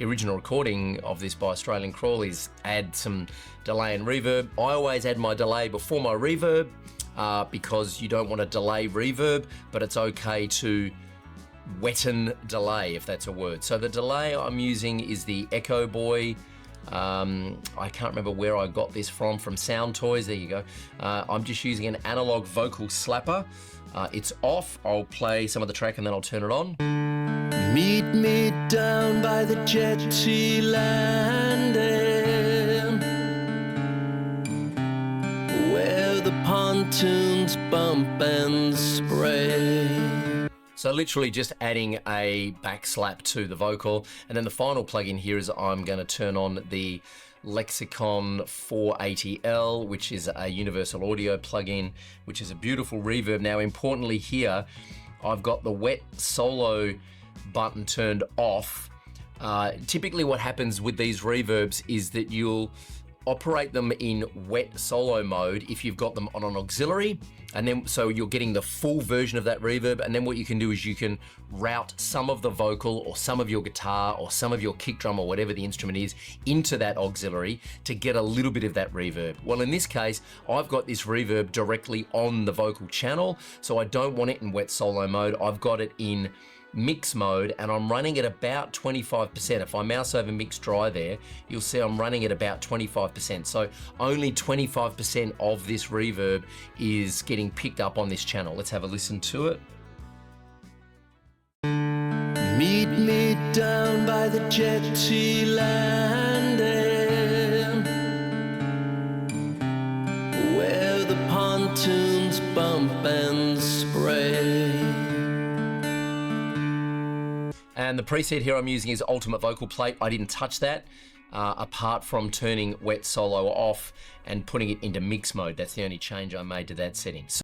the original recording of this by Australian Crawlies, add some delay and reverb. I always add my delay before my reverb because you don't want to delay reverb, but it's okay to wetten delay, if that's a word. So the delay I'm using is the Echo Boy. I can't remember where I got this from Sound Toys, there you go. I'm just using an analog vocal slapper. It's off. I'll play some of the track and then I'll turn it on. Meet me down by the jetty landing, where the pontoons bump and spray. So literally just adding a back slap to the vocal. And then the final plugin here is I'm going to turn on the Lexicon 480L, which is a universal audio plugin, which is a beautiful reverb. Now, importantly here, I've got the wet solo button turned off. Typically what happens with these reverbs is that you'll operate them in wet solo mode if you've got them on an auxiliary, and then so you're getting the full version of that reverb. And then what you can do is you can route some of the vocal or some of your guitar or some of your kick drum or whatever the instrument is into that auxiliary to get a little bit of that reverb. Well, in this case, I've got this reverb directly on the vocal channel, so I don't want it in wet solo mode. I've got it in mix mode, and I'm running at about 25%. If I mouse over mix dry there, you'll see I'm running at about 25%. So only 25% of this reverb is getting picked up on this channel. Let's have a listen to it. Meet me down by the jetty landing, where the pontoons bump and spray. And the preset here I'm using is Ultimate Vocal Plate. I didn't touch that, apart from turning wet solo off and putting it into mix mode. That's the only change I made to that setting.